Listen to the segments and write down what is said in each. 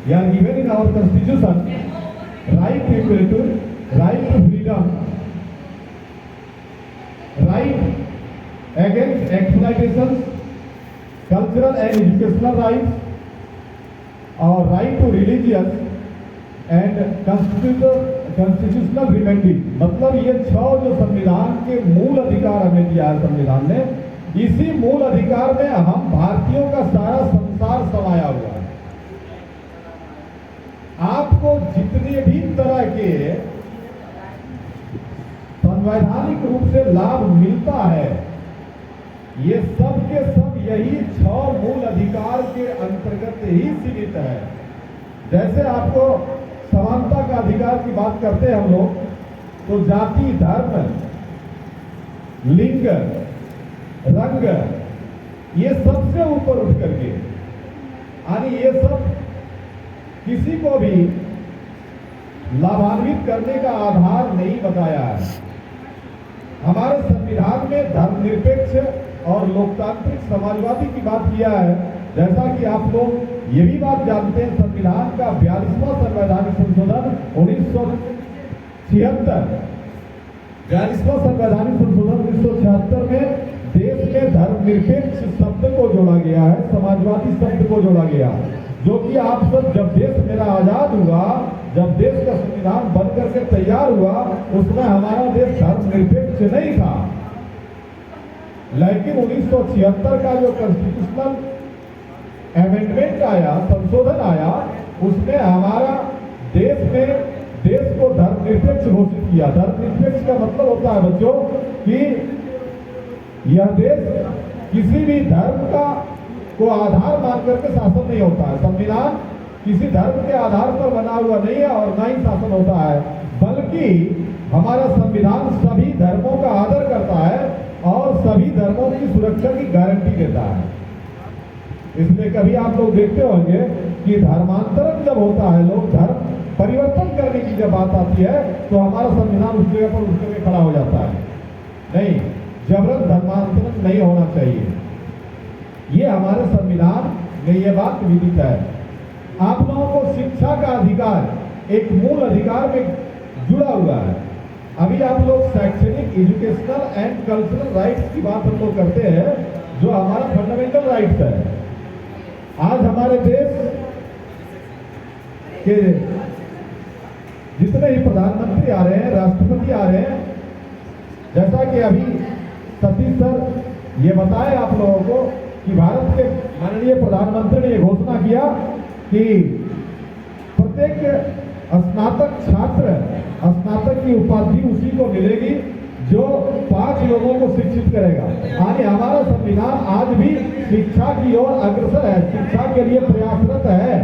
We are given in our constitution right to equality, right to freedom, right against exploitation, cultural and educational rights, our right to religious and constitutional remedy। मतलब ये 6 जो संविधान के मूल अधिकार हमें दिया है संविधान ने, इसी मूल अधिकार में हम भारतीयों का सारा संसार समाया हुआ है। आपको जितने भी तरह के संवैधानिक रूप से लाभ मिलता है, ये सब के सब यही 6 मूल अधिकार के अंतर्गत ही सीमित है। जैसे आपको समानता का अधिकार की बात करते हैं हम लोग, तो जाति, धर्म, लिंग, रंग, ये सबसे ऊपर उठ करके, यानी ये सब किसी को भी लाभान्वित करने का आधार नहीं बताया है। हमारे संविधान में धर्मनिरपेक्ष और लोकतांत्रिक समाजवादी की बात किया है। जैसा कि आप लोग ये भी बात जानते हैं, संविधान का 42वां संवैधानिक संशोधन 1976, 42वां संवैधानिक संशोधन 1976 में देश में धर्मनिरपेक्ष शब्द को जोड़ा गया है, समाजवादी शब्द को जोड़ा गया, जो कि आप सब जब देश मेरा आजाद हुआ, जब देश का संविधान बनकर के तैयार हुआ, उसमें हमारा देश धर्मनिरपेक्ष नहीं था। लेकिन 1976 का जो कॉन्स्टिट्यूशनल अमेंडमेंट आया, संशोधन आया, उसमें हमारा देश में देश को धर्मनिरपेक्ष घोषित किया। धर्मनिरपेक्ष का मतलब होता है बच्चों कि यह देश किसी भी धर्म का को आधार मान करके शासन नहीं होता है। संविधान किसी धर्म के आधार पर बना हुआ नहीं है और ना ही शासन होता है, बल्कि हमारा संविधान सभी धर्मों का आदर करता है और सभी धर्मों की सुरक्षा की गारंटी देता है। इसलिए कभी आप लोग देखते होंगे कि धर्मांतरण जब होता है, लोग धर्म परिवर्तन करने की जब बात आती है, तो हमारा संविधान उस जगह पर उस जगह खड़ा हो जाता है। नहीं, जबरन धर्मांतरण नहीं होना चाहिए। ये हमारे संविधान में ये बात विदित है। आप लोगों को शिक्षा का अधिकार एक मूल अधिकार में जुड़ा हुआ है। अभी आप लोग शैक्षणिक, एजुकेशनल एंड कल्चरल राइट्स की बात हम लोग करते हैं, जो हमारा फंडामेंटल राइट्स है। आज हमारे देश के जितने ही प्रधानमंत्री आ रहे हैं, राष्ट्रपति आ रहे हैं, जैसा कि अभी सतीश सर ये बताए आप लोगों को कि भारत के माननीय प्रधानमंत्री ने ये घोषणा किया कि प्रत्येक स्नातक छात्र स्नातक की उपाधि उसी को मिलेगी जो 5 लोगों को शिक्षित करेगा। यानी हमारा संविधान आज भी शिक्षा की ओर अग्रसर है, शिक्षा के लिए प्रयासरत है।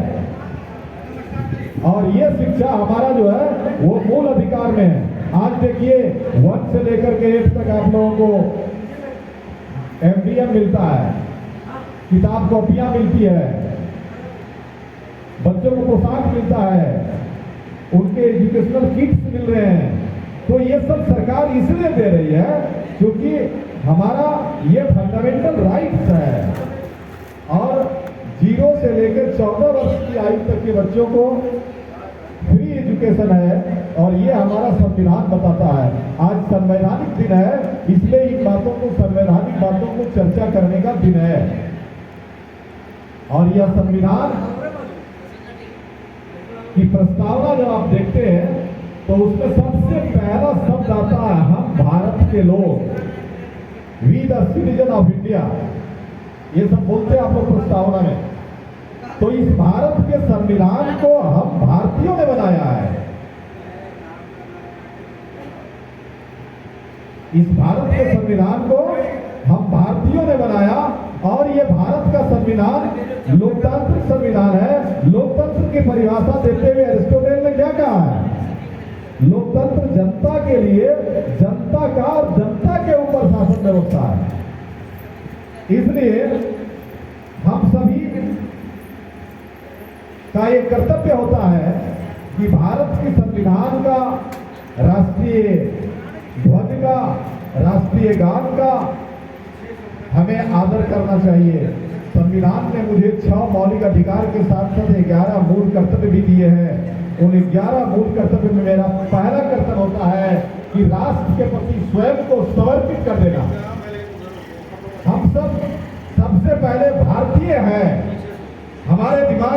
और ये शिक्षा हमारा जो है वो मूल अधिकार में है। आज देखिए 1 से लेकर के 8 तक आप लोगों को MDM मिलता है, किताब कॉपियां मिलती है, बच्चों को पोशाक मिलता है, उनके एजुकेशनल किट्स मिल रहे हैं। तो ये सब सरकार इसलिए दे रही है क्योंकि हमारा ये फंडामेंटल राइट्स है। और 0 से लेकर 14 वर्ष की आयु तक के बच्चों को फ्री एजुकेशन है, और ये हमारा संविधान बताता है। आज संवैधानिक दिन है, इसलिए इन बातों को, संवैधानिक बातों को चर्चा करने का दिन है। और यह संविधान की प्रस्तावना जब आप देखते हैं तो उसमें सबसे पहला शब्द आता है, हम भारत के लोग, we the citizen of India. ये सब बोलते हैं आप लोग प्रस्तावना में। तो इस भारत के संविधान को हम भारतीयों ने बनाया है। इस भारत के संविधान को हम भारतीयों ने बनाया, और ये भारत का संविधान लोकतांत्रिक संविधान है। लोकतंत्र की परिभाषा देते हुए अरिस्टोटेल ने क्या कहा है? लोकतंत्र जनता के लिए, जनता का और जनता के ऊपर शासन व्यवस्था है। इसलिए हम सभी का ये कर्तव्य होता है कि भारत के संविधान का, राष्ट्रीय ध्वज का, राष्ट्रीय गान का हमें आदर करना चाहिए। संविधान ने मुझे 6 मौलिक अधिकार के साथ साथ 11 मूल कर्तव्य भी दिए हैं। उन 11 मूल कर्तव्य में मेरा पहला कर्तव्य होता है कि राष्ट्र के प्रति स्वयं को समर्पित कर देना। हम सब सबसे पहले भारतीय हैं। हमारे दिमाग